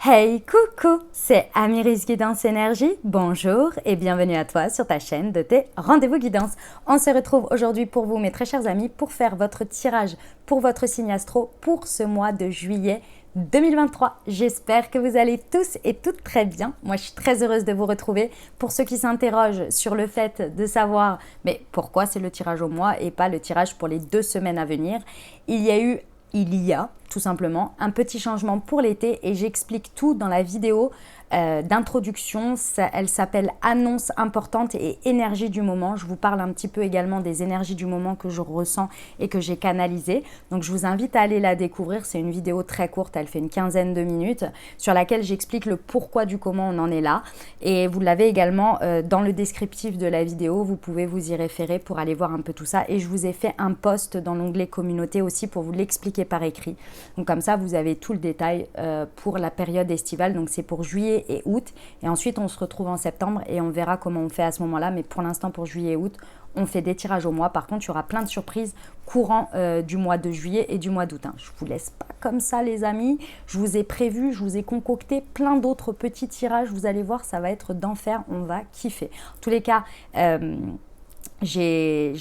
Hey, coucou, c'est Amiris Guidance Énergie. Bonjour et bienvenue à toi sur ta chaîne de tes rendez-vous guidance. On se retrouve aujourd'hui pour vous, mes très chers amis, pour faire votre tirage pour votre signe astro pour ce mois de juillet 2023. J'espère que vous allez tous et toutes très bien. Moi, je suis très heureuse de vous retrouver. Pour ceux qui s'interrogent sur le fait de savoir mais pourquoi c'est le tirage au mois et pas le tirage pour les 2 semaines à venir, il y a tout simplement un petit changement pour l'été et j'explique tout dans la vidéo d'introduction. Elle s'appelle Annonce importante et énergie du moment. Je vous parle un petit peu également des énergies du moment que je ressens et que j'ai canalisées. Donc je vous invite à aller la découvrir. C'est une vidéo très courte, elle fait une quinzaine de minutes sur laquelle j'explique le pourquoi du comment on en est là. Et vous l'avez également dans le descriptif de la vidéo. Vous pouvez vous y référer pour aller voir un peu tout ça. Et je vous ai fait un post dans l'onglet communauté aussi pour vous l'expliquer par écrit. Donc comme ça, vous avez tout le détail pour la période estivale. Donc c'est pour juillet et août. Et ensuite, on se retrouve en septembre et on verra comment on fait à ce moment-là. Mais pour l'instant, pour juillet et août, on fait des tirages au mois. Par contre, il y aura plein de surprises courant du mois de juillet et du mois d'août. Je ne vous laisse pas comme ça, les amis. Je vous ai prévu, je vous ai concocté plein d'autres petits tirages. Vous allez voir, ça va être d'enfer. On va kiffer. En tous les cas, j'ai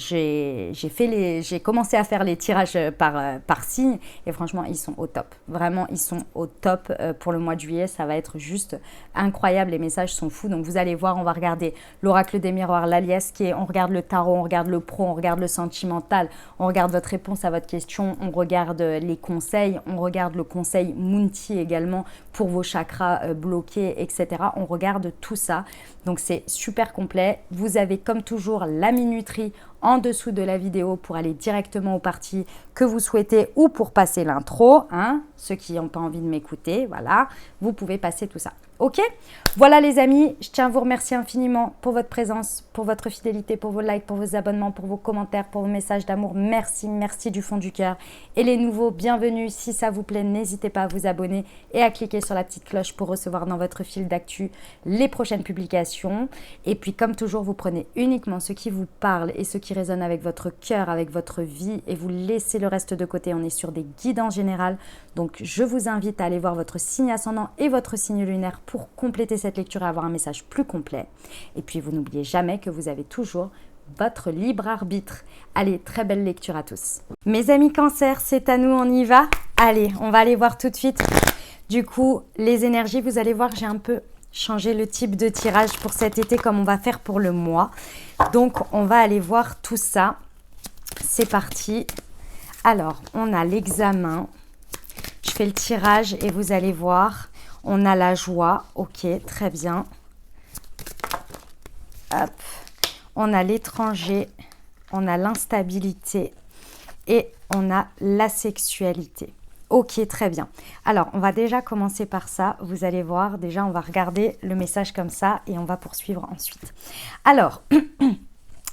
commencé à faire les tirages par signe et franchement ils sont au top, vraiment ils sont au top pour le mois de juillet. Ça va être juste incroyable, les messages sont fous. Donc vous allez voir, on va regarder l'oracle des miroirs, l'alias qui est, on regarde le tarot, on regarde le pro, on regarde le sentimental, on regarde votre réponse à votre question, on regarde les conseils, on regarde le conseil Munti également pour vos chakras bloqués, etc. On regarde tout ça, donc c'est super complet. Vous avez comme toujours la minuterie en dessous de la vidéo pour aller directement aux parties que vous souhaitez ou pour passer l'intro, ceux qui n'ont pas envie de m'écouter, voilà, vous pouvez passer tout ça. Ok, voilà les amis, je tiens à vous remercier infiniment pour votre présence, pour votre fidélité, pour vos likes, pour vos abonnements, pour vos commentaires, pour vos messages d'amour. Merci, merci du fond du cœur. Et les nouveaux, bienvenue. Si ça vous plaît, n'hésitez pas à vous abonner et à cliquer sur la petite cloche pour recevoir dans votre fil d'actu les prochaines publications. Et puis comme toujours, vous prenez uniquement ce qui vous parle et ce qui résonne avec votre cœur, avec votre vie et vous laissez le reste de côté. On est sur des guidances générales. Donc je vous invite à aller voir votre signe ascendant et votre signe lunaire pour compléter cette lecture et avoir un message plus complet. Et puis vous n'oubliez jamais que vous avez toujours votre libre arbitre. Allez, très belle lecture à tous. Mes amis Cancer, c'est à nous, on y va? Allez, on va aller voir tout de suite. Du coup, les énergies, vous allez voir, j'ai un peu changé le type de tirage pour cet été comme on va faire pour le mois. Donc, on va aller voir tout ça. C'est parti. Alors, on a l'examen. Je fais le tirage et vous allez voir. On a la joie, ok, très bien. Hop. On a l'étranger, on a l'instabilité et on a la sexualité. Ok, très bien. Alors, on va déjà commencer par ça. Vous allez voir, déjà, on va regarder le message comme ça et on va poursuivre ensuite. Alors,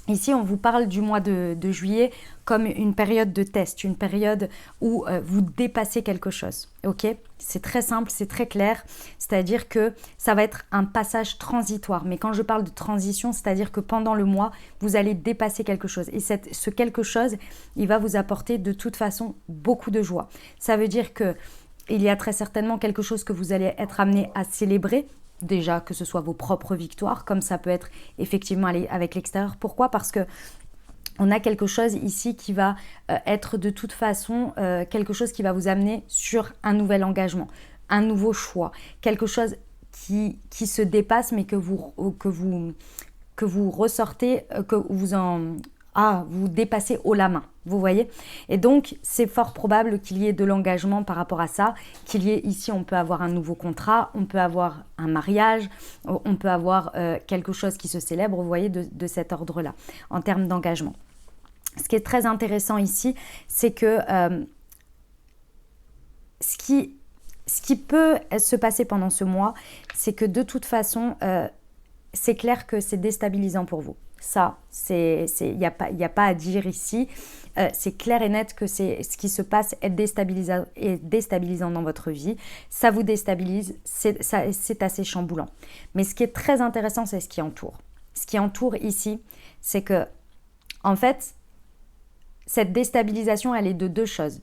ici, on vous parle du mois de juillet comme une période de test, une période où vous dépassez quelque chose. Ok, c'est très simple, c'est très clair. C'est-à-dire que ça va être un passage transitoire. Mais quand je parle de transition, c'est-à-dire que pendant le mois, vous allez dépasser quelque chose. Et ce quelque chose, il va vous apporter de toute façon beaucoup de joie. Ça veut dire que il y a très certainement quelque chose que vous allez être amené à célébrer. Déjà, que ce soit vos propres victoires, comme ça peut être effectivement aller avec l'extérieur. Pourquoi? Parce que on a quelque chose ici qui va être de toute façon quelque chose qui va vous amener sur un nouvel engagement, un nouveau choix, quelque chose qui se dépasse mais que vous ressortez, vous dépassez haut la main, vous voyez. Et donc, c'est fort probable qu'il y ait de l'engagement par rapport à ça, qu'il y ait ici, on peut avoir un nouveau contrat, on peut avoir un mariage, on peut avoir quelque chose qui se célèbre, vous voyez, de cet ordre-là, en termes d'engagement. Ce qui est très intéressant ici, c'est que ce qui peut se passer pendant ce mois, c'est que de toute façon, c'est clair que c'est déstabilisant pour vous. Ça, il n'y a pas à dire ici. C'est clair et net que ce qui se passe est déstabilisant dans votre vie. Ça vous déstabilise, c'est assez chamboulant. Mais ce qui est très intéressant, c'est ce qui entoure. Ce qui entoure ici, c'est que, en fait, cette déstabilisation, elle est de deux choses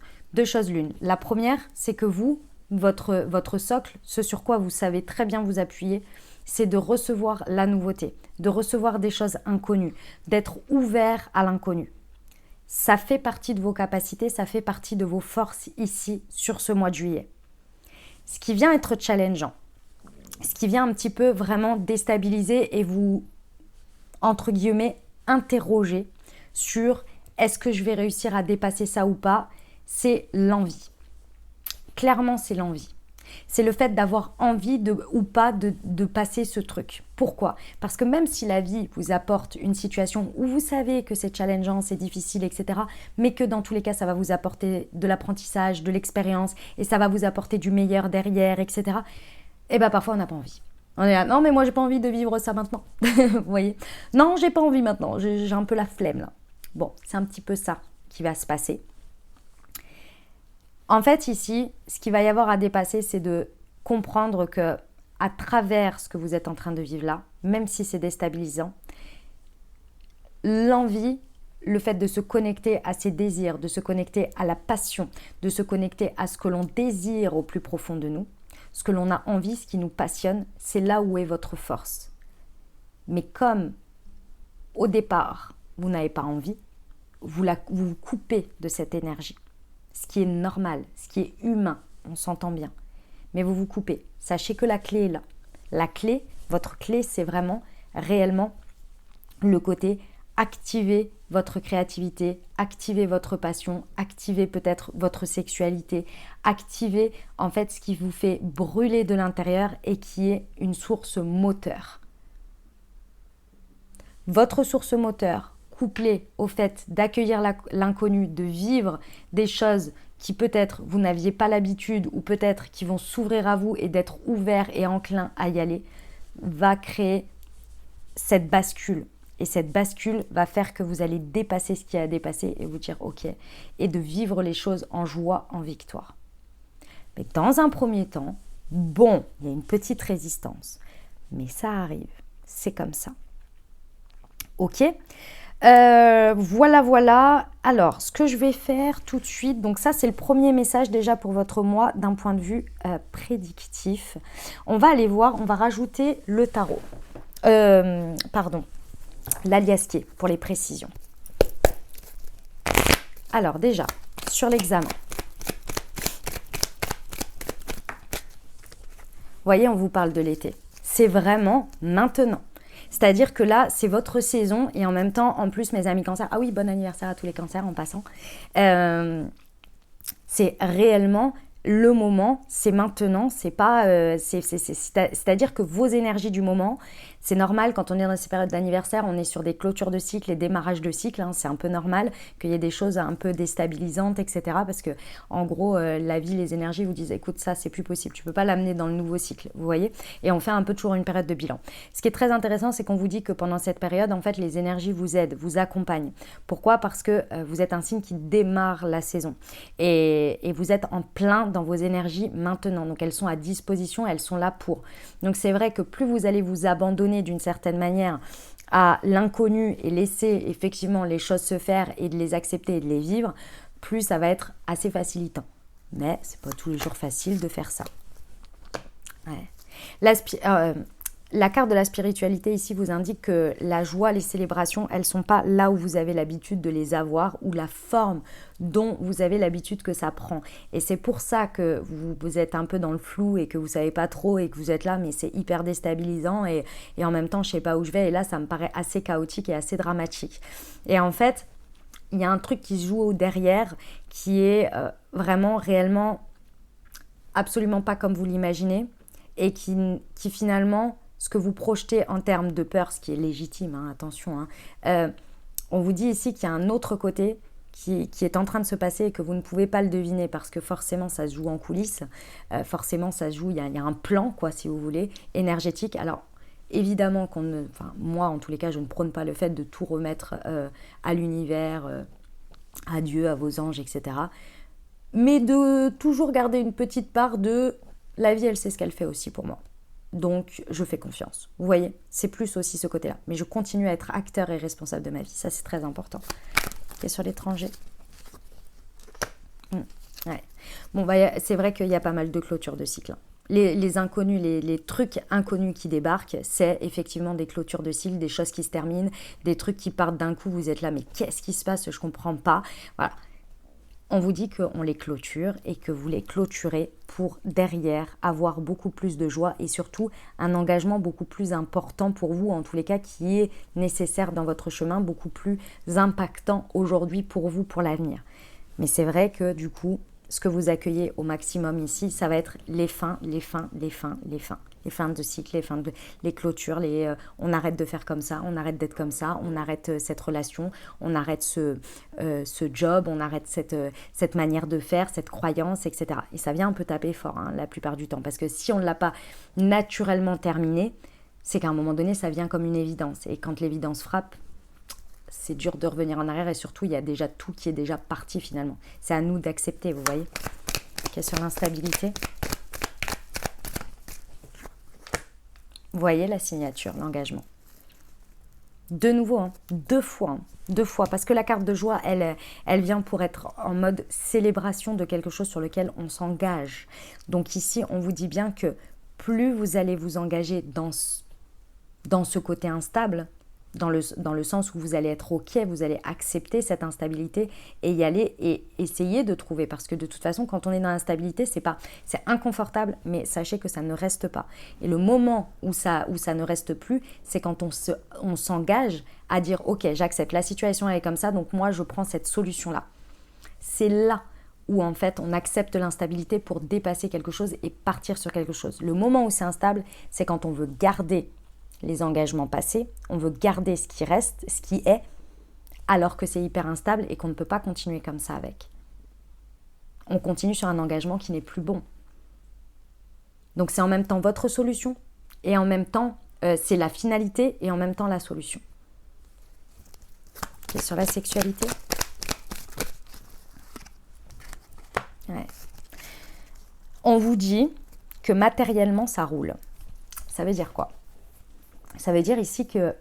l'une. La première, c'est que vous votre socle, ce sur quoi vous savez très bien vous appuyer, c'est de recevoir la nouveauté, de recevoir des choses inconnues, d'être ouvert à l'inconnu. Ça fait partie de vos capacités, ça fait partie de vos forces ici, sur ce mois de juillet. Ce qui vient être challengeant, ce qui vient un petit peu vraiment déstabiliser et vous, entre guillemets, interroger sur est-ce que je vais réussir à dépasser ça ou pas, c'est l'envie. Clairement, c'est l'envie. C'est le fait d'avoir envie ou pas de passer ce truc. Pourquoi? Parce que même si la vie vous apporte une situation où vous savez que c'est challengeant, c'est difficile, etc., mais que dans tous les cas, ça va vous apporter de l'apprentissage, de l'expérience, et ça va vous apporter du meilleur derrière, etc., et bien parfois on n'a pas envie. On est là, non mais moi j'ai pas envie de vivre ça maintenant. Vous voyez? Non, j'ai pas envie maintenant, j'ai un peu la flemme là. Bon, c'est un petit peu ça qui va se passer. En fait, ici, ce qu'il va y avoir à dépasser, c'est de comprendre que à travers ce que vous êtes en train de vivre là, même si c'est déstabilisant, l'envie, le fait de se connecter à ses désirs, de se connecter à la passion, de se connecter à ce que l'on désire au plus profond de nous, ce que l'on a envie, ce qui nous passionne, c'est là où est votre force. Mais comme au départ, vous n'avez pas envie, vous vous coupez de cette énergie. Ce qui est normal, ce qui est humain, on s'entend bien. Mais vous vous coupez. Sachez que la clé est là. La clé, votre clé, c'est vraiment, réellement, le côté activer votre créativité, activer votre passion, activer peut-être votre sexualité, activer en fait ce qui vous fait brûler de l'intérieur et qui est une source moteur. Votre source moteur, couplée au fait d'accueillir l'inconnu, de vivre des choses qui peut-être vous n'aviez pas l'habitude ou peut-être qui vont s'ouvrir à vous et d'être ouvert et enclin à y aller, va créer cette bascule. Et cette bascule va faire que vous allez dépasser ce qui a dépassé et vous dire ok, et de vivre les choses en joie, en victoire. Mais dans un premier temps, bon, il y a une petite résistance, mais ça arrive, c'est comme ça. Ok, voilà. Alors, ce que je vais faire tout de suite, donc ça c'est le premier message déjà pour votre mois d'un point de vue prédictif. On va aller voir, on va rajouter le tarot. L'aliasqué pour les précisions. Alors déjà, sur l'examen. Vous voyez, on vous parle de l'été. C'est vraiment maintenant. C'est-à-dire que là, c'est votre saison et en même temps, en plus, mes amis cancers, ah oui, bon anniversaire à tous les cancers en passant. C'est réellement le moment, c'est maintenant, c'est pas, c'est-à-dire que vos énergies du moment, c'est normal quand on est dans ces périodes d'anniversaire, on est sur des clôtures de cycle et démarrages de cycle, hein, c'est un peu normal qu'il y ait des choses un peu déstabilisantes, etc. Parce que en gros, la vie, les énergies vous disent, écoute, ça c'est plus possible, tu peux pas l'amener dans le nouveau cycle, vous voyez. Et on fait un peu toujours une période de bilan. Ce qui est très intéressant, c'est qu'on vous dit que pendant cette période, en fait, les énergies vous aident, vous accompagnent. Pourquoi? Parce que vous êtes un signe qui démarre la saison et vous êtes en plein dans vos énergies maintenant. Donc elles sont à disposition, elles sont là pour. Donc c'est vrai que plus vous allez vous abandonner d'une certaine manière à l'inconnu et laisser effectivement les choses se faire et de les accepter et de les vivre, plus ça va être assez facilitant. Mais c'est pas tous les jours facile de faire ça. Ouais. La carte de la spiritualité ici vous indique que la joie, les célébrations, elles ne sont pas là où vous avez l'habitude de les avoir ou la forme dont vous avez l'habitude que ça prend. Et c'est pour ça que vous êtes un peu dans le flou et que vous ne savez pas trop et que vous êtes là, mais c'est hyper déstabilisant et en même temps, je ne sais pas où je vais. Et là, ça me paraît assez chaotique et assez dramatique. Et en fait, il y a un truc qui se joue derrière qui est vraiment, réellement, absolument pas comme vous l'imaginez et qui finalement... Ce que vous projetez en termes de peur, ce qui est légitime, hein, attention, hein, on vous dit ici qu'il y a un autre côté qui est en train de se passer et que vous ne pouvez pas le deviner parce que forcément ça se joue en coulisses, forcément ça se joue, il y a un plan, quoi, si vous voulez, énergétique. Alors évidemment moi en tous les cas je ne prône pas le fait de tout remettre à l'univers, à Dieu, à vos anges, etc. Mais de toujours garder une petite part de la vie, elle sait ce qu'elle fait aussi pour moi. Donc, je fais confiance. Vous voyez, c'est plus aussi ce côté-là. Mais je continue à être acteur et responsable de ma vie. Ça, c'est très important. Et sur l'étranger. Ouais. Bon, bah, c'est vrai qu'il y a pas mal de clôtures de cycle, hein. Les inconnus, les trucs inconnus qui débarquent, c'est effectivement des clôtures de cycle, des choses qui se terminent, des trucs qui partent d'un coup, vous êtes là, mais qu'est-ce qui se passe? Je comprends pas. Voilà. On vous dit qu'on les clôture et que vous les clôturez pour derrière avoir beaucoup plus de joie et surtout un engagement beaucoup plus important pour vous, en tous les cas, qui est nécessaire dans votre chemin, beaucoup plus impactant aujourd'hui pour vous, pour l'avenir. Mais c'est vrai que du coup, ce que vous accueillez au maximum ici, ça va être les fins, les fins, les fins, les fins. Les fins de cycle, les clôtures, on arrête de faire comme ça, on arrête d'être comme ça, on arrête cette relation, on arrête ce job, on arrête cette manière de faire, cette croyance, etc. Et ça vient un peu taper fort, hein, la plupart du temps. Parce que si on ne l'a pas naturellement terminé, c'est qu'à un moment donné, ça vient comme une évidence. Et quand l'évidence frappe, c'est dur de revenir en arrière et surtout, il y a déjà tout qui est déjà parti finalement. C'est à nous d'accepter, vous voyez. Ok, sur l'instabilité. Vous voyez la signature, l'engagement. De nouveau, hein, deux fois, parce que la carte de joie, elle vient pour être en mode célébration de quelque chose sur lequel on s'engage. Donc ici, on vous dit bien que plus vous allez vous engager dans ce côté instable, dans le sens où vous allez être OK, vous allez accepter cette instabilité et y aller et essayer de trouver. Parce que de toute façon, quand on est dans l'instabilité, c'est inconfortable, mais sachez que ça ne reste pas. Et le moment où ça ne reste plus, c'est quand on s'engage à dire OK, j'accepte, la situation elle est comme ça, donc moi je prends cette solution-là. C'est là où en fait on accepte l'instabilité pour dépasser quelque chose et partir sur quelque chose. Le moment où c'est instable, c'est quand on veut garder les engagements passés, on veut garder ce qui reste, ce qui est, alors que c'est hyper instable et qu'on ne peut pas continuer comme ça avec. On continue sur un engagement qui n'est plus bon. Donc c'est en même temps votre solution et en même temps c'est la finalité et en même temps la solution. Okay, sur la sexualité. Ouais. On vous dit que matériellement ça roule. Ça veut dire quoi? Ça veut dire ici que,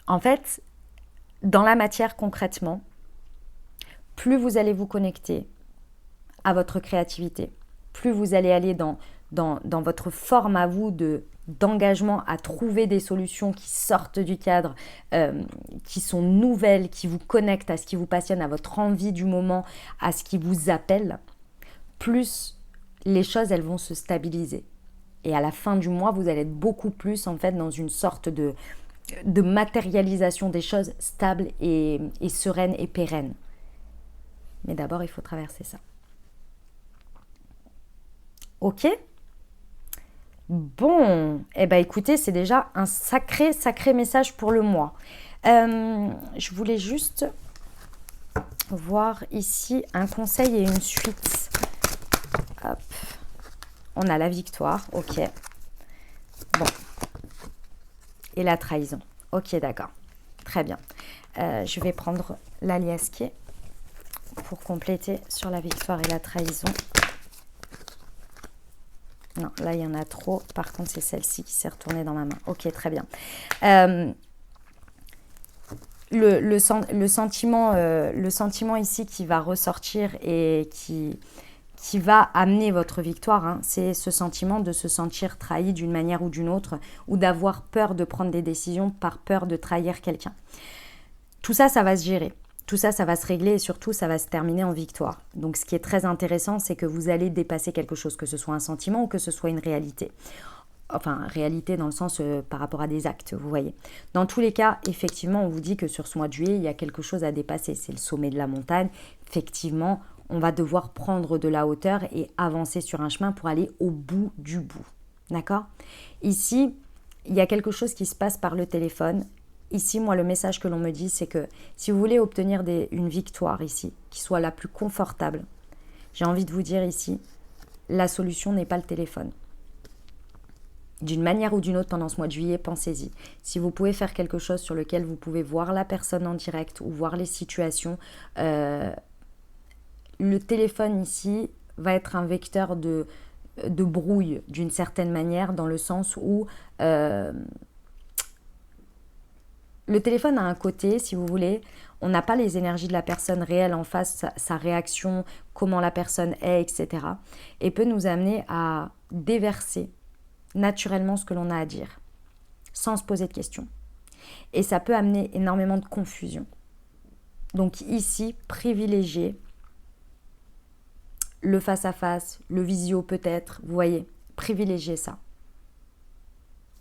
en fait, dans la matière concrètement, plus vous allez vous connecter à votre créativité, plus vous allez aller dans votre forme à vous d'engagement à trouver des solutions qui sortent du cadre, qui sont nouvelles, qui vous connectent à ce qui vous passionne, à votre envie du moment, à ce qui vous appelle, plus les choses, elles vont se stabiliser. Et à la fin du mois, vous allez être beaucoup plus en fait dans une sorte de matérialisation des choses stables et sereines et pérennes. Mais d'abord, il faut traverser ça. Ok? Bon, eh ben écoutez, c'est déjà un sacré message pour le mois. Je voulais juste voir ici un conseil et une suite. Hop. On a la victoire, ok. Bon. Et la trahison. Ok, d'accord. Très bien. Je vais prendre l'aliasqué pour compléter sur la victoire et la trahison. Non, là, il y en a trop. Par contre, c'est celle-ci qui s'est retournée dans ma main. Ok, très bien. Le sentiment ici qui va ressortir et qui va amener votre victoire, hein, c'est ce sentiment de se sentir trahi d'une manière ou d'une autre, ou d'avoir peur de prendre des décisions par peur de trahir quelqu'un. Tout ça, ça va se gérer. Tout ça, ça va se régler et surtout, ça va se terminer en victoire. Donc, ce qui est très intéressant, c'est que vous allez dépasser quelque chose, que ce soit un sentiment ou que ce soit une réalité. Enfin, réalité dans le sens par rapport à des actes, vous voyez. Dans tous les cas, effectivement, on vous dit que sur ce mois de juillet, il y a quelque chose à dépasser. C'est le sommet de la montagne. Effectivement, on va devoir prendre de la hauteur et avancer sur un chemin pour aller au bout du bout. D'accord? Ici, il y a quelque chose qui se passe par le téléphone. Ici, moi, le message que l'on me dit, c'est que si vous voulez obtenir une victoire ici, qui soit la plus confortable, j'ai envie de vous dire ici, la solution n'est pas le téléphone. D'une manière ou d'une autre, pendant ce mois de juillet, pensez-y. Si vous pouvez faire quelque chose sur lequel vous pouvez voir la personne en direct ou voir les situations, le téléphone ici va être un vecteur de brouille, d'une certaine manière, dans le sens où Le téléphone a un côté, si vous voulez, on n'a pas les énergies de la personne réelle en face, sa réaction, comment la personne est, etc. Et peut nous amener à déverser naturellement ce que l'on a à dire, sans se poser de questions. Et ça peut amener énormément de confusion. Donc ici, privilégiez le face-à-face, le visio peut-être, vous voyez, privilégiez ça.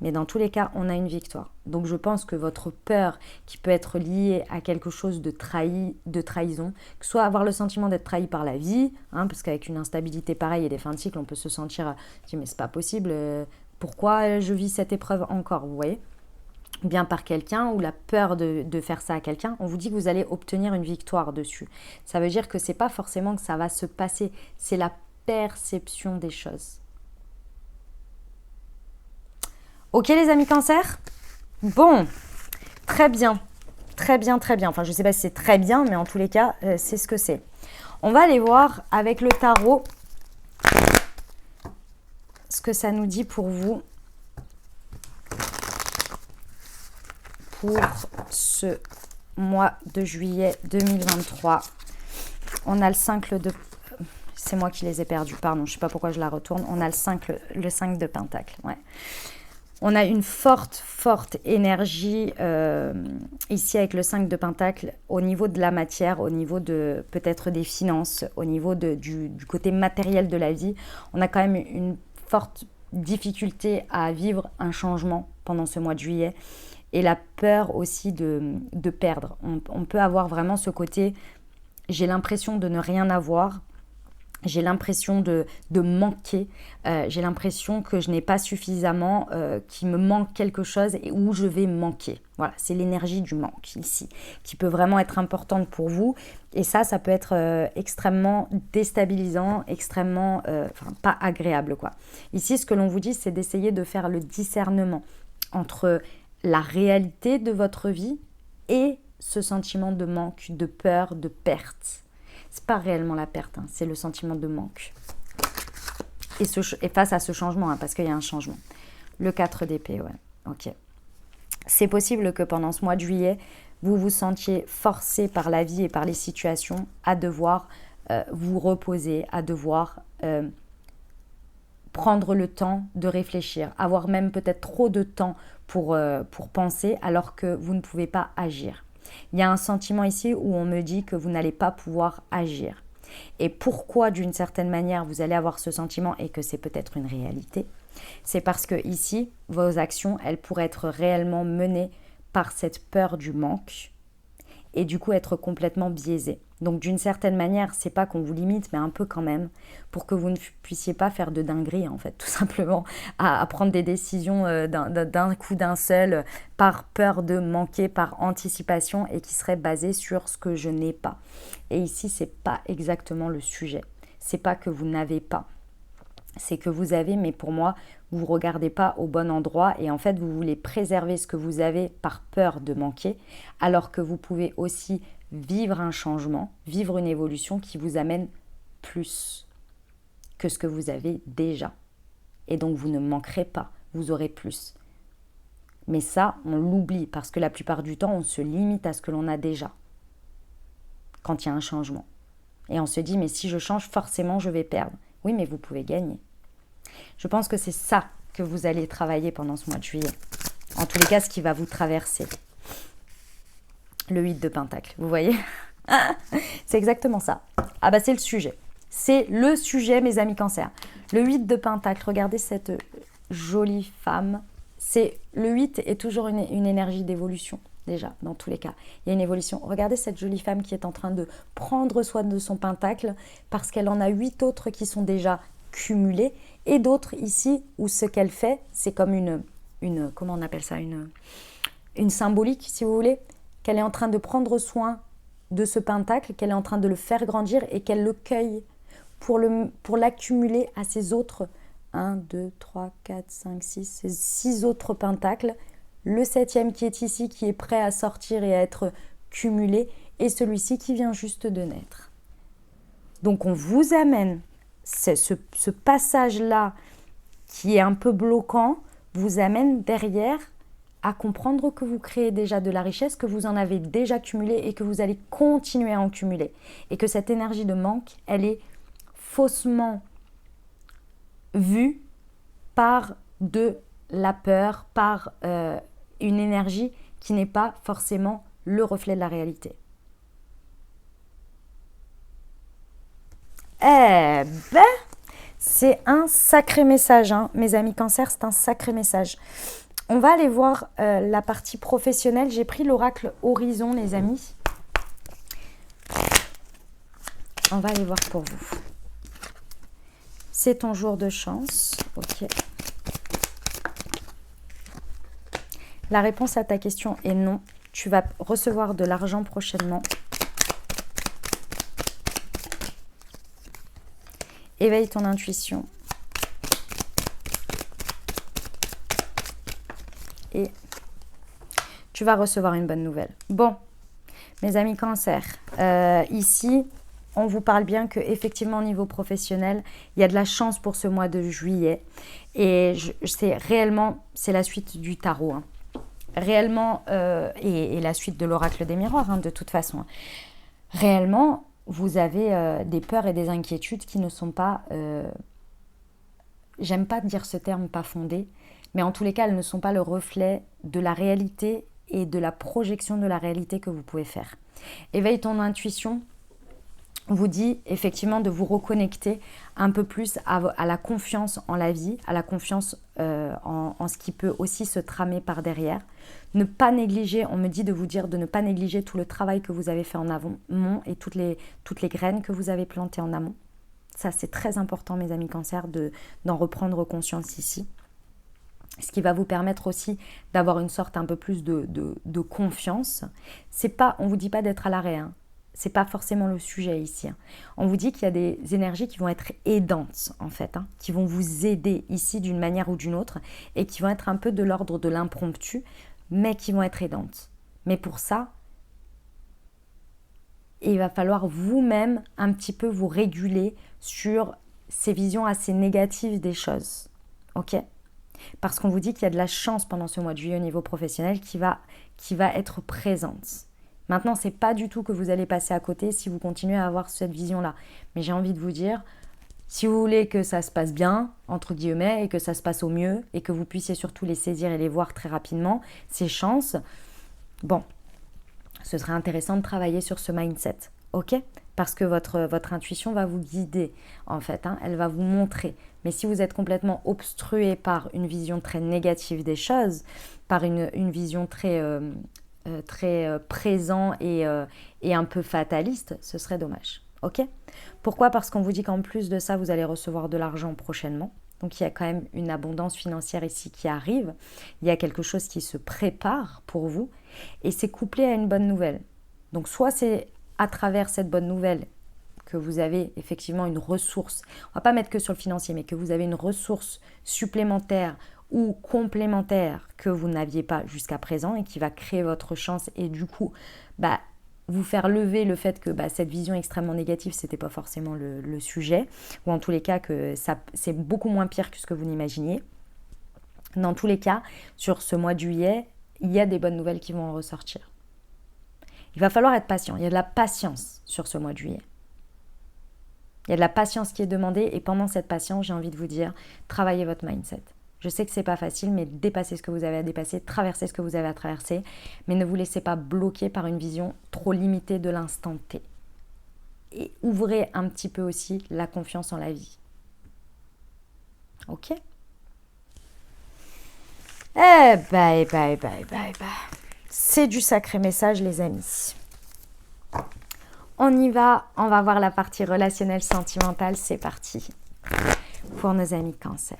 Mais dans tous les cas, on a une victoire. Donc je pense que votre peur qui peut être liée à quelque chose de trahison, que ce soit avoir le sentiment d'être trahi par la vie, parce qu'avec une instabilité pareille et des fins de cycle, on peut se sentir, mais c'est pas possible, pourquoi je vis cette épreuve encore, vous voyez ? Bien par quelqu'un ou la peur de faire ça à quelqu'un, on vous dit que vous allez obtenir une victoire dessus. Ça veut dire que c'est pas forcément que ça va se passer, c'est la perception des choses. Ok les amis Cancer ? Bon, très bien, très bien, très bien. Enfin, je ne sais pas si c'est très bien, mais en tous les cas, c'est ce que c'est. On va aller voir avec le tarot ce que ça nous dit pour vous. Pour ce mois de juillet 2023. On a le 5 de... C'est moi qui les ai perdus, pardon, je ne sais pas pourquoi je la retourne. On a le 5 de Pentacle, ouais. On a une forte énergie ici avec le 5 de Pentacle au niveau de la matière, au niveau de peut-être des finances, au niveau du côté matériel de la vie. On a quand même une forte difficulté à vivre un changement pendant ce mois de juillet et la peur aussi de perdre. On peut avoir vraiment ce côté, j'ai l'impression de ne rien avoir. J'ai l'impression de manquer, j'ai l'impression que je n'ai pas suffisamment, qu'il me manque quelque chose et où je vais manquer. Voilà, c'est l'énergie du manque ici, qui peut vraiment être importante pour vous. Et ça peut être extrêmement déstabilisant, extrêmement, pas agréable, quoi. Ici, ce que l'on vous dit, c'est d'essayer de faire le discernement entre la réalité de votre vie et ce sentiment de manque, de peur, de perte. C'est pas réellement la perte, c'est le sentiment de manque. Et face à ce changement, parce qu'il y a un changement. Le 4 d'épée, ouais, ok. C'est possible que pendant ce mois de juillet, vous vous sentiez forcé par la vie et par les situations à devoir vous reposer, à devoir prendre le temps de réfléchir, avoir même peut-être trop de temps pour penser alors que vous ne pouvez pas agir. Il y a un sentiment ici où on me dit que vous n'allez pas pouvoir agir. Et pourquoi d'une certaine manière vous allez avoir ce sentiment et que c'est peut-être une réalité ? C'est parce que ici, vos actions, elles pourraient être réellement menées par cette peur du manque et du coup être complètement biaisées. Donc d'une certaine manière, c'est pas qu'on vous limite, mais un peu quand même, pour que vous ne puissiez pas faire de dinguerie en fait, tout simplement, à prendre des décisions d'un coup d'un seul, par peur de manquer, par anticipation, et qui seraient basées sur ce que je n'ai pas. Et ici, c'est pas exactement le sujet. C'est pas que vous n'avez pas. C'est que vous avez, mais pour moi, vous ne regardez pas au bon endroit et en fait, vous voulez préserver ce que vous avez par peur de manquer, alors que vous pouvez aussi vivre un changement, vivre une évolution qui vous amène plus que ce que vous avez déjà. Et donc, vous ne manquerez pas, vous aurez plus. Mais ça, on l'oublie parce que la plupart du temps, on se limite à ce que l'on a déjà quand il y a un changement. Et on se dit, mais si je change, forcément, je vais perdre. Oui, mais vous pouvez gagner. Je pense que c'est ça que vous allez travailler pendant ce mois de juillet. En tous les cas, ce qui va vous traverser. Le 8 de Pentacle, vous voyez ? C'est exactement ça. Ah bah c'est le sujet. C'est le sujet, mes amis Cancer. Le 8 de Pentacle, regardez cette jolie femme. Le 8 est toujours une énergie d'évolution. Déjà, dans tous les cas, il y a une évolution. Regardez cette jolie femme qui est en train de prendre soin de son pentacle parce qu'elle en a 8 autres qui sont déjà cumulés et d'autres ici où ce qu'elle fait, c'est comme une comment on appelle ça, une symbolique, si vous voulez, qu'elle est en train de prendre soin de ce pentacle, qu'elle est en train de le faire grandir et qu'elle le cueille pour l'accumuler à ses autres 1, 2, 3, 4, 5, 6 autres pentacles. Le 7e qui est ici, qui est prêt à sortir et à être cumulé, et celui-ci qui vient juste de naître. Donc on vous amène ce passage-là qui est un peu bloquant, vous amène derrière à comprendre que vous créez déjà de la richesse, que vous en avez déjà cumulé et que vous allez continuer à en cumuler. Et que cette énergie de manque, elle est faussement vue par de la peur, par une énergie qui n'est pas forcément le reflet de la réalité. Eh ben, c'est un sacré message, hein, mes amis Cancer, c'est un sacré message. On va aller voir la partie professionnelle. J'ai pris l'oracle Horizon, les amis. On va aller voir pour vous. C'est ton jour de chance. Ok. La réponse à ta question est non. Tu vas recevoir de l'argent prochainement. Éveille ton intuition. Et tu vas recevoir une bonne nouvelle. Bon, mes amis Cancer, ici, on vous parle bien qu'effectivement, au niveau professionnel, il y a de la chance pour ce mois de juillet. Et c'est la suite du tarot. Hein. Réellement, et la suite de l'oracle des miroirs, hein, de toute façon. Réellement, vous avez des peurs et des inquiétudes qui ne sont pas, j'aime pas dire ce terme, pas fondées, mais en tous les cas, elles ne sont pas le reflet de la réalité et de la projection de la réalité que vous pouvez faire. Éveille ton intuition vous dit effectivement de vous reconnecter un peu plus à la confiance en la vie, à la confiance en ce qui peut aussi se tramer par derrière. Ne pas négliger, on me dit de vous dire de ne pas négliger tout le travail que vous avez fait en amont et toutes les graines que vous avez plantées en amont. Ça, c'est très important, mes amis Cancer, d'en reprendre conscience ici. Ce qui va vous permettre aussi d'avoir une sorte un peu plus de confiance. On ne vous dit pas d'être à l'arrêt, hein. C'est pas forcément le sujet ici. Hein. On vous dit qu'il y a des énergies qui vont être aidantes, en fait, hein, qui vont vous aider ici d'une manière ou d'une autre et qui vont être un peu de l'ordre de l'impromptu, mais qui vont être aidantes. Mais pour ça, il va falloir vous-même un petit peu vous réguler sur ces visions assez négatives des choses. Ok ? Parce qu'on vous dit qu'il y a de la chance pendant ce mois de juillet au niveau professionnel qui va être présente. Maintenant, ce n'est pas du tout que vous allez passer à côté si vous continuez à avoir cette vision-là. Mais j'ai envie de vous dire, si vous voulez que ça se passe bien, entre guillemets, et que ça se passe au mieux, et que vous puissiez surtout les saisir et les voir très rapidement, ces chances, bon, ce serait intéressant de travailler sur ce mindset, ok ? Parce que votre intuition va vous guider, en fait, hein, elle va vous montrer. Mais si vous êtes complètement obstrué par une vision très négative des choses, par une vision très présent et un peu fataliste, ce serait dommage. Ok ? Pourquoi ? Parce qu'on vous dit qu'en plus de ça, vous allez recevoir de l'argent prochainement. Donc il y a quand même une abondance financière ici qui arrive. Il y a quelque chose qui se prépare pour vous. Et c'est couplé à une bonne nouvelle. Donc soit c'est à travers cette bonne nouvelle que vous avez effectivement une ressource, on ne va pas mettre que sur le financier, mais que vous avez une ressource supplémentaire ou complémentaire que vous n'aviez pas jusqu'à présent et qui va créer votre chance et du coup vous faire lever le fait que cette vision extrêmement négative, ce n'était pas forcément le sujet, ou en tous les cas que c'est beaucoup moins pire que ce que vous n'imaginiez. Dans tous les cas, sur ce mois de juillet, il y a des bonnes nouvelles qui vont en ressortir. Il va falloir être patient, il y a de la patience sur ce mois de juillet. Il y a de la patience qui est demandée et pendant cette patience, j'ai envie de vous dire, travaillez votre mindset. Je sais que c'est pas facile, mais dépassez ce que vous avez à dépasser, traversez ce que vous avez à traverser, mais ne vous laissez pas bloquer par une vision trop limitée de l'instant T. Et ouvrez un petit peu aussi la confiance en la vie. Ok ? C'est du sacré message, les amis. On y va, on va voir la partie relationnelle sentimentale, c'est parti. Pour nos amis Cancer.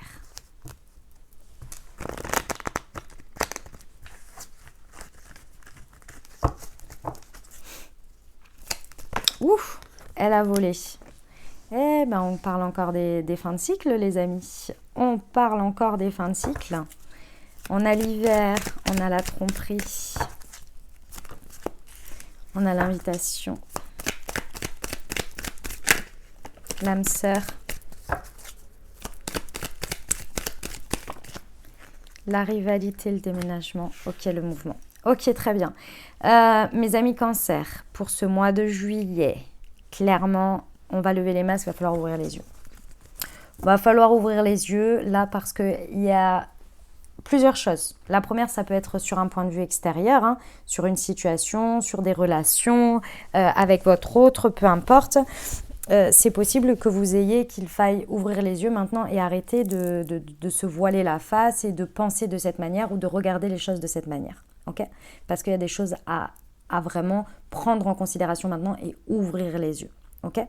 Ouf, elle a volé. On parle encore des fins de cycle, les amis. On parle encore des fins de cycle. On a l'hiver, on a la tromperie. On a l'invitation. L'âme sœur. La rivalité, le déménagement. Ok, le mouvement. Ok, très bien. Mes amis Cancer, pour ce mois de juillet, clairement, on va lever les masques, il va falloir ouvrir les yeux. Il va falloir ouvrir les yeux, là, parce qu'il y a plusieurs choses. La première, ça peut être sur un point de vue extérieur, hein, sur une situation, sur des relations, avec votre autre, peu importe. C'est possible que vous ayez qu'il faille ouvrir les yeux maintenant et arrêter de se voiler la face et de penser de cette manière ou de regarder les choses de cette manière. Okay, parce qu'il y a des choses à vraiment prendre en considération maintenant et ouvrir les yeux. Okay,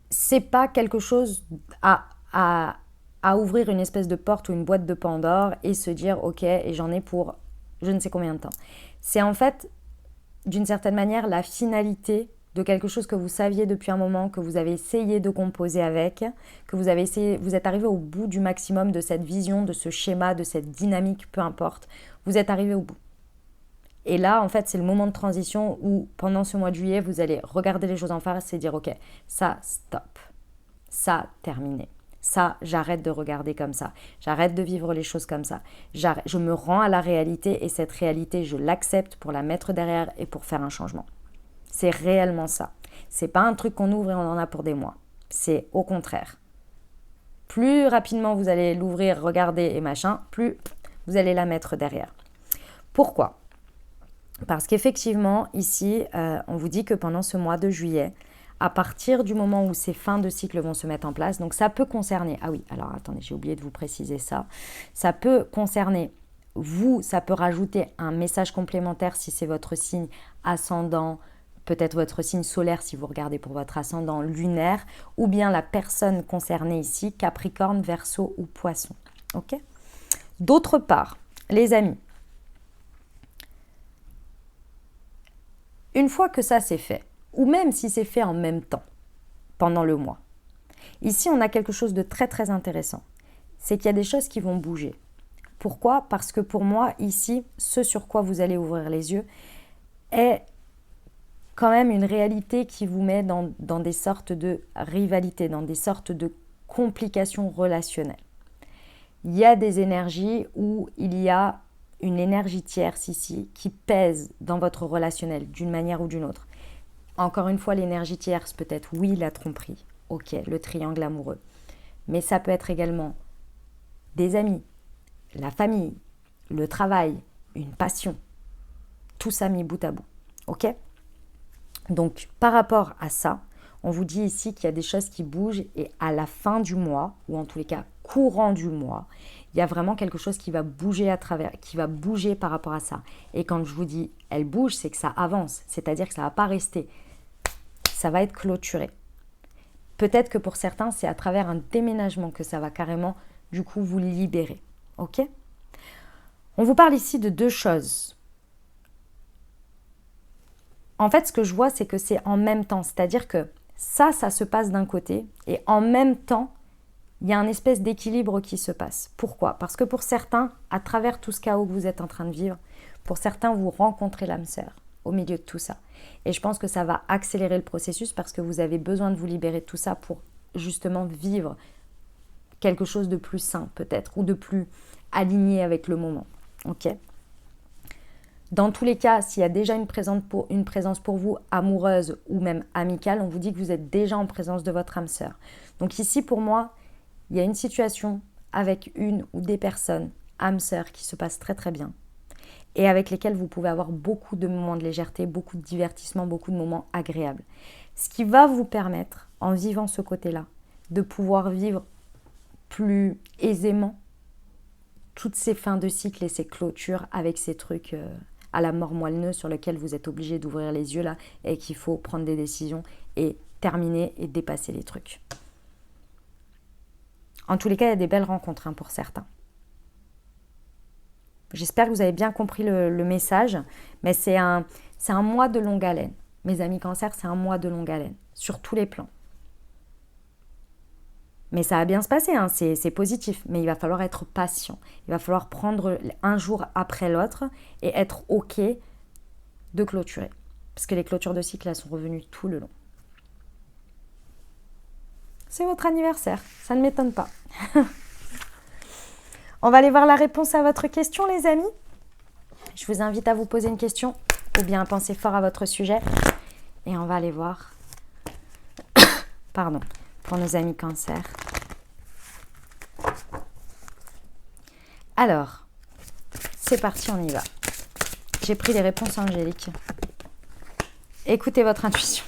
c'est pas quelque chose à ouvrir une espèce de porte ou une boîte de Pandore et se dire ok, et j'en ai pour je ne sais combien de temps. C'est en fait d'une certaine manière la finalité de quelque chose que vous saviez depuis un moment, que vous avez essayé de composer avec, que vous êtes arrivé au bout du maximum de cette vision, de ce schéma, de cette dynamique, peu importe. Vous êtes arrivé au bout. Et là, en fait, c'est le moment de transition où, pendant ce mois de juillet, vous allez regarder les choses en face et dire, ok, ça, stop. Ça, terminé. Ça, j'arrête de regarder comme ça. J'arrête de vivre les choses comme ça. Je me rends à la réalité et cette réalité, je l'accepte pour la mettre derrière et pour faire un changement. C'est réellement ça. C'est pas un truc qu'on ouvre et on en a pour des mois. C'est au contraire. Plus rapidement vous allez l'ouvrir, regarder et machin, plus vous allez la mettre derrière. Pourquoi ? Parce qu'effectivement, ici, on vous dit que pendant ce mois de juillet, à partir du moment où ces fins de cycle vont se mettre en place, donc ça peut concerner, ah oui, alors attendez, j'ai oublié de vous préciser ça, ça peut concerner vous, ça peut rajouter un message complémentaire si c'est votre signe ascendant, peut-être votre signe solaire si vous regardez pour votre ascendant lunaire, ou bien la personne concernée ici, Capricorne, Verseau ou Poisson. Ok ? D'autre part, les amis, une fois que ça c'est fait, ou même si c'est fait en même temps, pendant le mois, ici on a quelque chose de très très intéressant, c'est qu'il y a des choses qui vont bouger. Pourquoi ? Parce que pour moi, ici, ce sur quoi vous allez ouvrir les yeux est quand même une réalité qui vous met dans des sortes de rivalités, dans des sortes de complications relationnelles. Il y a des énergies où il y a une énergie tierce ici qui pèse dans votre relationnel d'une manière ou d'une autre. Encore une fois, l'énergie tierce peut être, oui, la tromperie, ok, le triangle amoureux. Mais ça peut être également des amis, la famille, le travail, une passion. Tout ça mis bout à bout, ok ? Donc, par rapport à ça, on vous dit ici qu'il y a des choses qui bougent et à la fin du mois, ou en tous les cas courant du mois, il y a vraiment quelque chose qui va bouger qui va bouger par rapport à ça. Et quand je vous dis elle bouge, c'est que ça avance, c'est-à-dire que ça ne va pas rester. Ça va être clôturé. Peut-être que pour certains, c'est à travers un déménagement que ça va carrément, du coup, vous libérer. Ok ? On vous parle ici de deux choses. En fait, ce que je vois, c'est que c'est en même temps. C'est-à-dire que ça se passe d'un côté et en même temps, il y a un espèce d'équilibre qui se passe. Pourquoi ? Parce que pour certains, à travers tout ce chaos que vous êtes en train de vivre, pour certains, vous rencontrez l'âme sœur au milieu de tout ça. Et je pense que ça va accélérer le processus parce que vous avez besoin de vous libérer de tout ça pour justement vivre quelque chose de plus sain peut-être ou de plus aligné avec le moment. Ok ? Dans tous les cas, s'il y a déjà une présence pour vous amoureuse ou même amicale, on vous dit que vous êtes déjà en présence de votre âme sœur. Donc ici, pour moi, il y a une situation avec une ou des personnes, âme sœur, qui se passe très très bien et avec lesquelles vous pouvez avoir beaucoup de moments de légèreté, beaucoup de divertissement, beaucoup de moments agréables. Ce qui va vous permettre, en vivant ce côté-là, de pouvoir vivre plus aisément toutes ces fins de cycle et ces clôtures avec ces trucs à la mort moelleux sur lesquels vous êtes obligé d'ouvrir les yeux là et qu'il faut prendre des décisions et terminer et dépasser les trucs. En tous les cas, il y a des belles rencontres pour certains. J'espère que vous avez bien compris le message, mais c'est un mois de longue haleine. Mes amis Cancer, c'est un mois de longue haleine, sur tous les plans. Mais ça va bien se passer, hein, c'est positif, mais il va falloir être patient. Il va falloir prendre un jour après l'autre et être OK de clôturer. Parce que les clôtures de cycle, elles sont revenues tout le long. C'est votre anniversaire, ça ne m'étonne pas. On va aller voir la réponse à votre question, les amis. Je vous invite à vous poser une question ou bien à penser fort à votre sujet. Et on va aller voir, pardon, pour nos amis Cancer. Alors, c'est parti, on y va. J'ai pris les réponses angéliques. Écoutez votre intuition.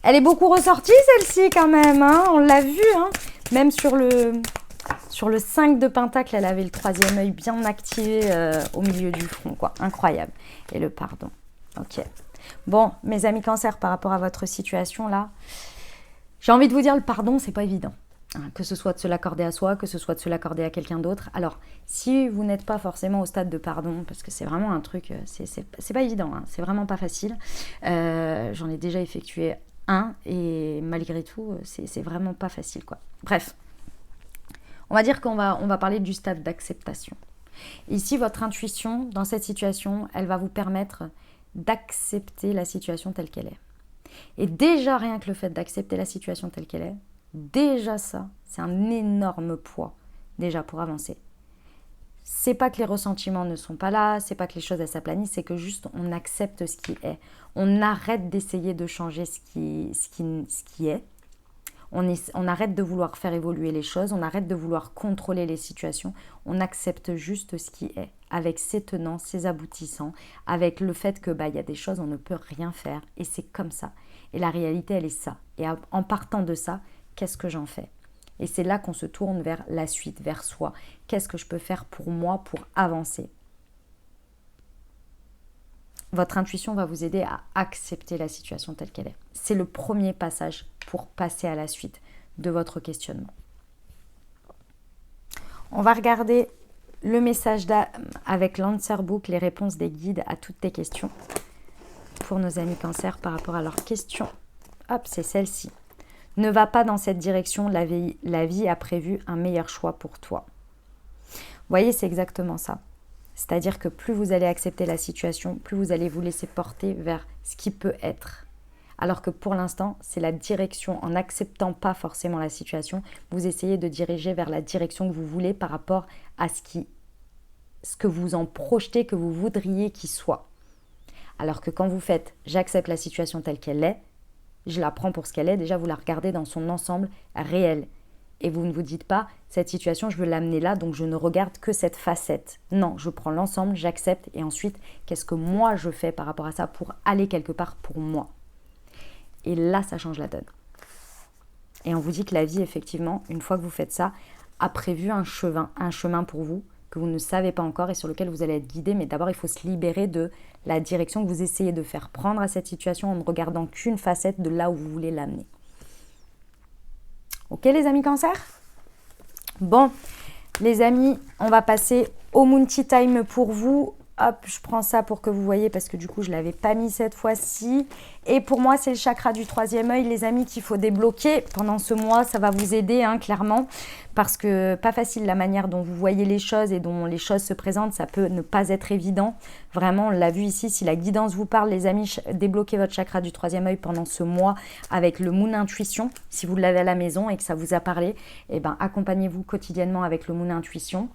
Elle est beaucoup ressortie, celle-ci, quand même. Hein, on l'a vu. Hein, même sur le 5 de Pentacle, elle avait le 3e œil bien activé au milieu du front. Quoi. Incroyable. Et le pardon. Ok. Bon, mes amis Cancer, par rapport à votre situation, là, j'ai envie de vous dire, le pardon, c'est pas évident. Que ce soit de se l'accorder à soi, que ce soit de se l'accorder à quelqu'un d'autre. Alors, si vous n'êtes pas forcément au stade de pardon, parce que c'est vraiment un truc, c'est pas évident, hein, c'est vraiment pas facile. J'en ai déjà effectué un, et malgré tout, c'est vraiment pas facile, quoi. Bref, on va dire qu'on va parler du stade d'acceptation. Ici, votre intuition, dans cette situation, elle va vous permettre d'accepter la situation telle qu'elle est. Et déjà, rien que le fait d'accepter la situation telle qu'elle est, déjà ça, c'est un énorme poids, déjà pour avancer. C'est pas que les ressentiments ne sont pas là, c'est pas que les choses elles s'aplanissent, c'est que juste on accepte ce qui est. On arrête d'essayer de changer ce qui est. On arrête de vouloir faire évoluer les choses, on arrête de vouloir contrôler les situations, on accepte juste ce qui est, avec ses tenants, ses aboutissants, avec le fait que y a des choses on ne peut rien faire, et c'est comme ça. Et la réalité, elle est ça. Et en partant de ça, qu'est-ce que j'en fais? Et c'est là qu'on se tourne vers la suite, vers soi. Qu'est-ce que je peux faire pour moi, pour avancer? Votre intuition va vous aider à accepter la situation telle qu'elle est. C'est le premier passage pour passer à la suite de votre questionnement. On va regarder le message avec l'Answer Book, les réponses des guides à toutes tes questions pour nos amis Cancer par rapport à leurs questions. Hop, c'est celle-ci. Ne va pas dans cette direction, la vie a prévu un meilleur choix pour toi. Vous voyez, c'est exactement ça. C'est-à-dire que plus vous allez accepter la situation, plus vous allez vous laisser porter vers ce qui peut être. Alors que pour l'instant, c'est la direction, en n'acceptant pas forcément la situation, vous essayez de diriger vers la direction que vous voulez par rapport à ce que vous en projetez, que vous voudriez qu'il soit. Alors que quand vous faites « j'accepte la situation telle qu'elle est », je la prends pour ce qu'elle est, déjà vous la regardez dans son ensemble réel. Et vous ne vous dites pas, cette situation, je veux l'amener là, donc je ne regarde que cette facette. Non, je prends l'ensemble, j'accepte, et ensuite, qu'est-ce que moi je fais par rapport à ça pour aller quelque part pour moi? Et là, ça change la donne. Et on vous dit que la vie, effectivement, une fois que vous faites ça, a prévu un chemin pour vous, que vous ne savez pas encore et sur lequel vous allez être guidé, mais d'abord il faut se libérer de la direction que vous essayez de faire prendre à cette situation en ne regardant qu'une facette de là où vous voulez l'amener. Ok les amis Cancer? Bon, les amis, on va passer au Moon Tea Time pour vous. Hop, je prends ça pour que vous voyez parce que du coup, je ne l'avais pas mis cette fois-ci. Et pour moi, c'est le chakra du 3e œil, les amis, qu'il faut débloquer pendant ce mois. Ça va vous aider, hein, clairement, parce que pas facile la manière dont vous voyez les choses et dont les choses se présentent. Ça peut ne pas être évident. Vraiment, on l'a vu ici. Si la guidance vous parle, les amis, débloquez votre chakra du 3e œil pendant ce mois avec le Moon Intuition. Si vous l'avez à la maison et que ça vous a parlé, eh ben, accompagnez-vous quotidiennement avec le Moon Intuition.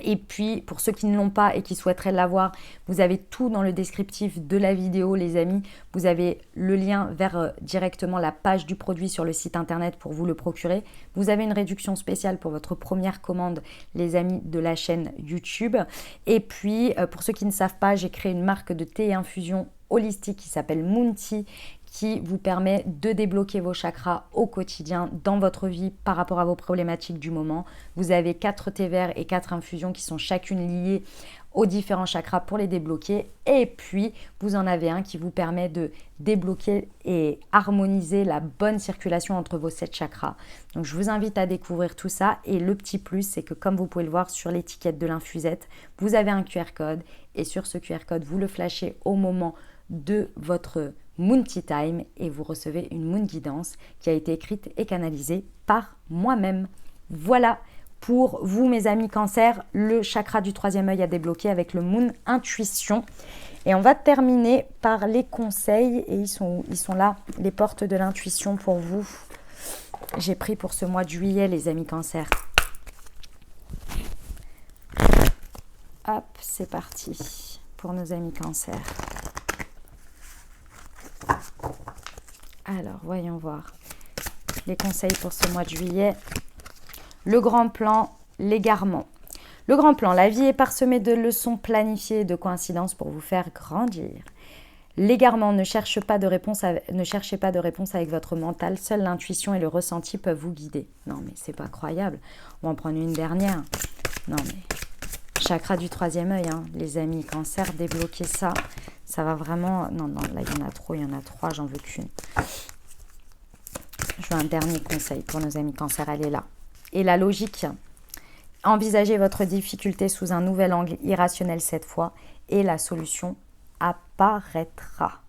Et puis, pour ceux qui ne l'ont pas et qui souhaiteraient l'avoir, vous avez tout dans le descriptif de la vidéo, les amis. Vous avez le lien vers directement la page du produit sur le site internet pour vous le procurer. Vous avez une réduction spéciale pour votre première commande, les amis de la chaîne YouTube. Et puis, pour ceux qui ne savent pas, j'ai créé une marque de thé et infusion holistique qui s'appelle Moon Tea, qui vous permet de débloquer vos chakras au quotidien dans votre vie par rapport à vos problématiques du moment. Vous avez 4 thés verts et 4 infusions qui sont chacune liées aux différents chakras pour les débloquer. Et puis, vous en avez un qui vous permet de débloquer et harmoniser la bonne circulation entre vos 7 chakras. Donc, je vous invite à découvrir tout ça. Et le petit plus, c'est que comme vous pouvez le voir sur l'étiquette de l'infusette, vous avez un QR code. Et sur ce QR code, vous le flashez au moment de votre Moon Tea Time et vous recevez une Moon Guidance qui a été écrite et canalisée par moi-même. Voilà pour vous mes amis Cancer, le chakra du 3e œil à débloquer avec le Moon Intuition. Et on va terminer par les conseils et ils sont là, les portes de l'intuition pour vous. J'ai pris pour ce mois de juillet les amis Cancer. Hop, c'est parti pour nos amis Cancer. Alors, voyons voir les conseils pour ce mois de juillet. Le grand plan, l'égarement. Le grand plan, la vie est parsemée de leçons planifiées et de coïncidences pour vous faire grandir. L'égarement, ne cherchez pas de réponse avec votre mental. Seule l'intuition et le ressenti peuvent vous guider. Non, mais c'est pas croyable. On va en prendre une dernière. Non, mais chakra du troisième œil, hein, les amis. Cancer, débloquer ça. Ça va vraiment... Non, là, il y en a trop. Il y en a trois, j'en veux qu'une. Je veux un dernier conseil pour nos amis Cancer. Elle est là. Et la logique. Envisagez votre difficulté sous un nouvel angle irrationnel cette fois. Et la solution apparaîtra.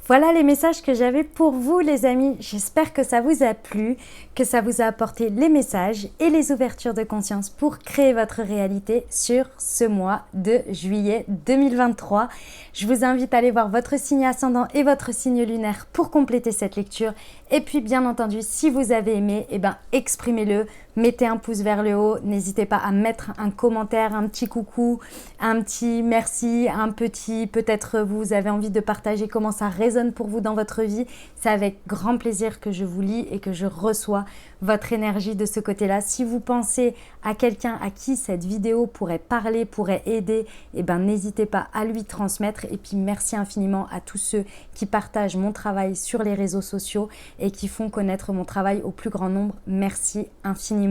Voilà les messages que j'avais pour vous les amis. J'espère que ça vous a plu, que ça vous a apporté les messages et les ouvertures de conscience pour créer votre réalité sur ce mois de juillet 2023. Je vous invite à aller voir votre signe ascendant et votre signe lunaire pour compléter cette lecture. Et puis bien entendu, si vous avez aimé, exprimez-le. Mettez un pouce vers le haut, n'hésitez pas à mettre un commentaire, un petit coucou, un petit merci, un petit peut-être vous avez envie de partager comment ça résonne pour vous dans votre vie. C'est avec grand plaisir que je vous lis et que je reçois votre énergie de ce côté-là. Si vous pensez à quelqu'un à qui cette vidéo pourrait parler, pourrait aider, n'hésitez pas à lui transmettre. Et puis merci infiniment à tous ceux qui partagent mon travail sur les réseaux sociaux et qui font connaître mon travail au plus grand nombre. Merci infiniment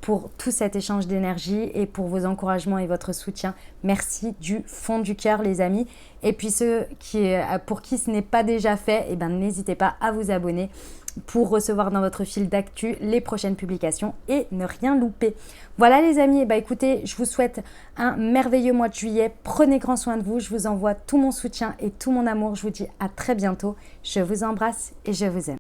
pour tout cet échange d'énergie et pour vos encouragements et votre soutien. Merci du fond du cœur les amis. Et puis ceux pour qui ce n'est pas déjà fait, n'hésitez pas à vous abonner pour recevoir dans votre fil d'actu les prochaines publications et ne rien louper. Voilà les amis, écoutez, je vous souhaite un merveilleux mois de juillet. Prenez grand soin de vous, je vous envoie tout mon soutien et tout mon amour. Je vous dis à très bientôt. Je vous embrasse et je vous aime.